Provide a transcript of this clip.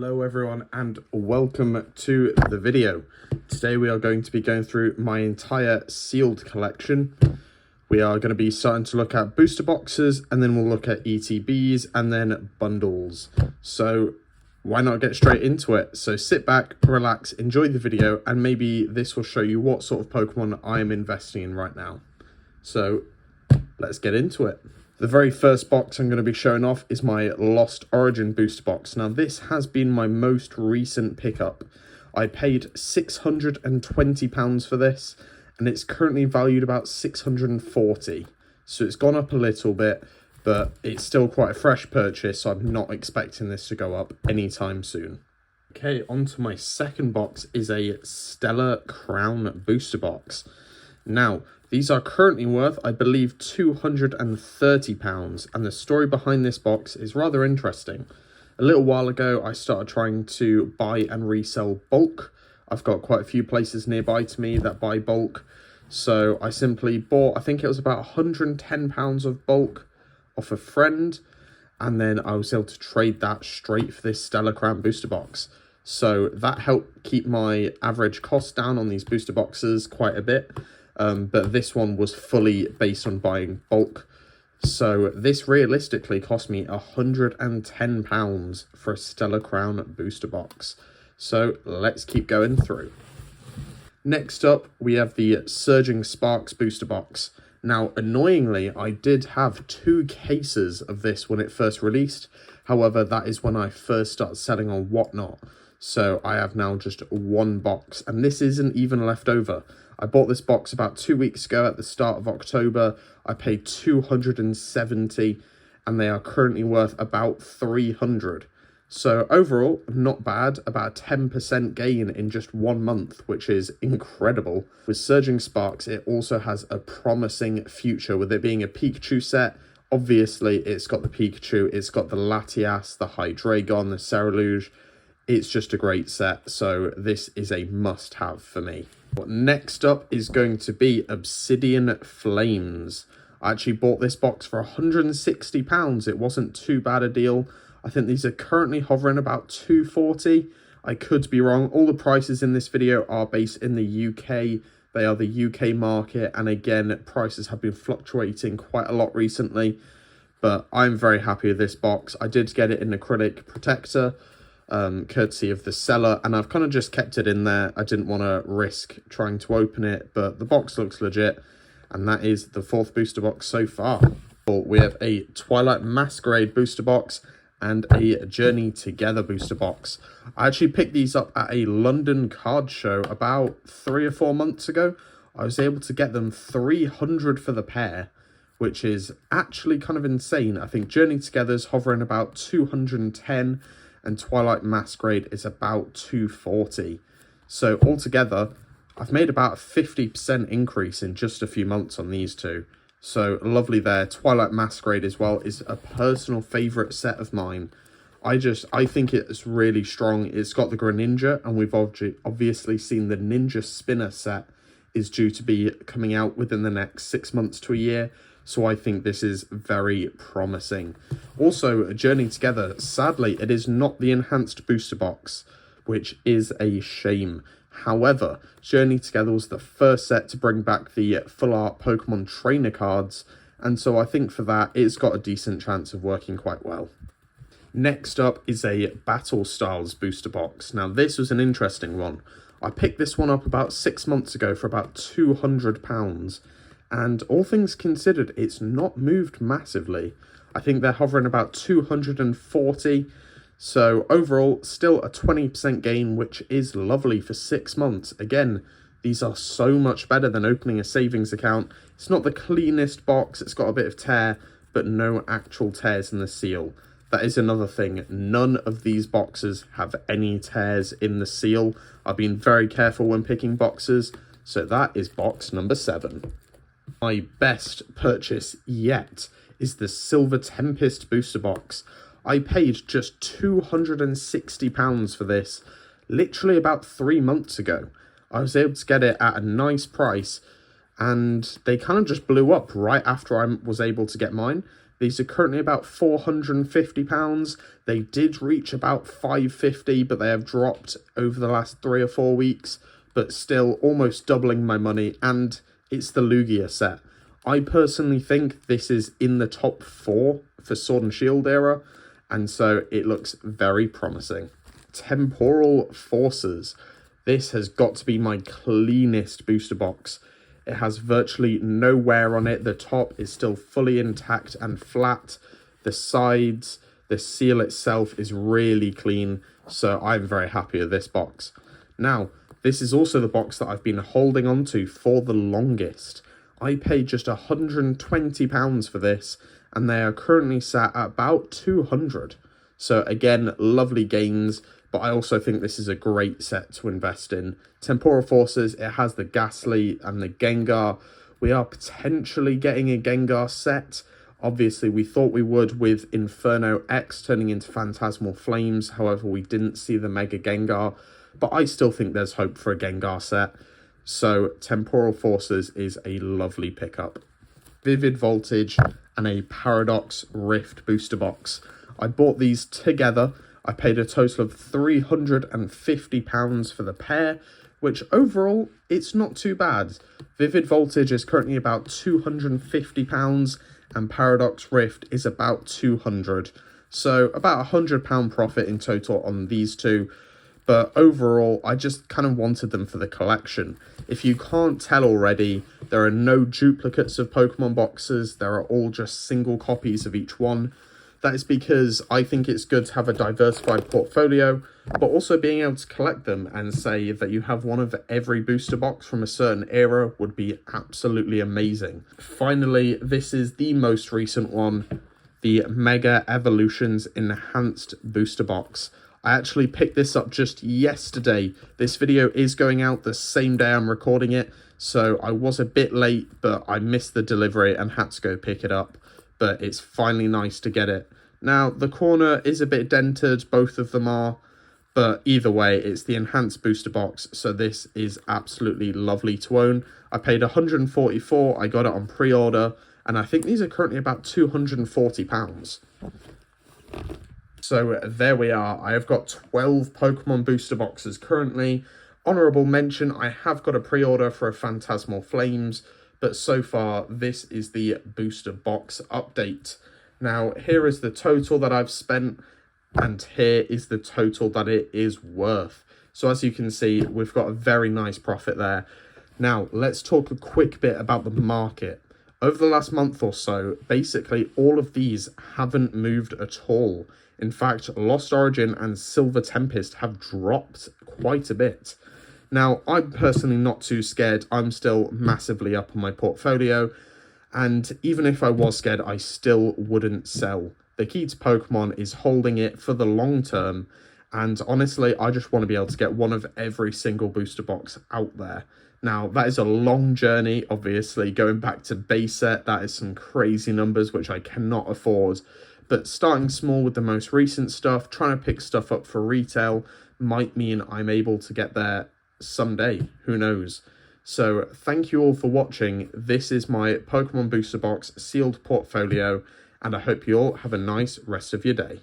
Hello everyone and welcome to the video. Today we are going to be going through my entire sealed collection. We are going to be starting to look at booster boxes, and then we'll look at ETBs and then bundles. So why not get straight into it? So sit back, relax, enjoy the video, and maybe this will show you what sort of Pokemon I am investing in right now. So let's get into it. The very first box I'm going to be showing off is my Lost Origin booster box. Now this has been my most recent pickup. I paid £620 for this, and it's currently valued about £640. So it's gone up a little bit, but it's still quite a fresh purchase, so I'm not expecting this to go up anytime soon. Okay, onto my second box is a Stellar Crown booster box. Now, these are currently worth, I believe, £230, and the story behind this box is rather interesting. A little while ago, I started trying to buy and resell bulk. I've got quite a few places nearby to me that buy bulk, so I simply bought, I think it was about £110 of bulk off a friend, and then I was able to trade that straight for this Stellar Crown booster box. So that helped keep my average cost down on these booster boxes quite a bit. But this one was fully based on buying bulk. So this realistically cost me £110 for a Stellar Crown booster box. So let's keep going through. Next up, we have the Surging Sparks booster box. Now, annoyingly, I did have 2 cases of this when it first released. However, that is when I first started selling on Whatnot. So I have now just 1 box, and this isn't even left over. I bought this box about 2 weeks ago at the start of October. I paid $270, and they are currently worth about $300. So overall, not bad, about a 10% gain in just 1 month, which is incredible. With Surging Sparks, it also has a promising future, with it being a Pikachu set. Obviously, it's got the Pikachu, it's got the Latias, the Hydreigon, the Cerulean. It's just a great set, so this is a must-have for me. Next up is going to be Obsidian Flames. I actually bought this box for £160. It wasn't too bad a deal. I think these are currently hovering about $240. I could be wrong. All the prices in this video are based in the UK. They are the UK market, and again, prices have been fluctuating quite a lot recently. But I'm very happy with this box. I did get it in acrylic protector, courtesy of the seller, and I've kind of just kept it in there. I didn't want to risk trying to open it, but the box looks legit, and that is the 4th booster box so far. We have a Twilight Masquerade booster box and a Journey Together booster box. I actually picked these up at a London card show about 3 or 4 months ago. I was able to get them $300 for the pair, which is actually kind of insane. I think Journey Together's hovering about $210, and Twilight Masquerade is about $240. So altogether, I've made about a 50% increase in just a few months on these two. So lovely there. Twilight Masquerade as well is a personal favourite set of mine. I think it's really strong. It's got the Greninja, and we've obviously seen the Ninja Spinner set is due to be coming out within the next 6 months to a year. So I think this is very promising. Also, Journey Together, sadly, it is not the enhanced booster box, which is a shame. However, Journey Together was the first set to bring back the full art Pokemon trainer cards, and so I think for that, it's got a decent chance of working quite well. Next up is a Battle Styles booster box. Now, this was an interesting one. I picked this one up about 6 months ago for about £200. And all things considered, it's not moved massively. I think they're hovering about 240. So overall, still a 20% gain, which is lovely for 6 months. Again, these are so much better than opening a savings account. It's not the cleanest box. It's got a bit of tear, but no actual tears in the seal. That is another thing. None of these boxes have any tears in the seal. I've been very careful when picking boxes. So that is box number 7. My best purchase yet is the Silver Tempest booster box. I paid just £260 for this literally about 3 months ago. I was able to get it at a nice price, and they kind of just blew up right after I was able to get mine. These are currently about £450. They did reach about £550, but they have dropped over the last 3 or 4 weeks, but still almost doubling my money, and it's the Lugia set. I personally think this is in the top 4 for Sword and Shield era, and so it looks very promising. Temporal Forces. This has got to be my cleanest booster box. It has virtually no wear on it. The top is still fully intact and flat. The sides, the seal itself is really clean, so I'm very happy with this box. Now, this is also the box that I've been holding on to for the longest. I paid just £120 for this, and they are currently sat at about 200. So again, lovely gains, but I also think this is a great set to invest in. Temporal Forces, it has the Ghastly and the Gengar. We are potentially getting a Gengar set. Obviously, we thought we would with Inferno X turning into Phantasmal Flames. However, we didn't see the Mega Gengar, but I still think there's hope for a Gengar set. So Temporal Forces is a lovely pickup. Vivid Voltage and a Paradox Rift booster box. I bought these together. I paid a total of £350 for the pair, which overall, it's not too bad. Vivid Voltage is currently about £250 and Paradox Rift is about £200. So about £100 profit in total on these two. But overall, I just kind of wanted them for the collection. If you can't tell already, there are no duplicates of Pokemon boxes. There are all just single copies of each one. That is because I think it's good to have a diversified portfolio, but also being able to collect them and say that you have one of every booster box from a certain era would be absolutely amazing. Finally, this is the most recent one, the Mega Evolutions Enhanced Booster Box. I actually picked this up just yesterday. This video is going out the same day I'm recording it, so I was a bit late, but I missed the delivery and had to go pick it up. But it's finally nice to get it. Now, the corner is a bit dented, both of them are, but either way, it's the enhanced booster box, so this is absolutely lovely to own. I paid £144, I got it on pre-order, and I think these are currently about £240. So there we are. I have got 12 Pokemon booster boxes currently. Honourable mention, I have got a pre-order for a Phantasmal Flames, but so far this is the booster box update. Now here is the total that I've spent, and here is the total that it is worth. So as you can see, we've got a very nice profit there. Now let's talk a quick bit about the market. Over the last month or so, basically all of these haven't moved at all. In fact, Lost Origin and Silver Tempest have dropped quite a bit. Now, I'm personally not too scared. I'm still massively up on my portfolio. And even if I was scared, I still wouldn't sell. The key to Pokemon is holding it for the long term. And honestly, I just want to be able to get one of every single booster box out there. Now, that is a long journey, obviously. Going back to base set, that is some crazy numbers, which I cannot afford. But starting small with the most recent stuff, trying to pick stuff up for retail, might mean I'm able to get there someday. Who knows? So thank you all for watching. This is my Pokemon Booster Box sealed portfolio, and I hope you all have a nice rest of your day.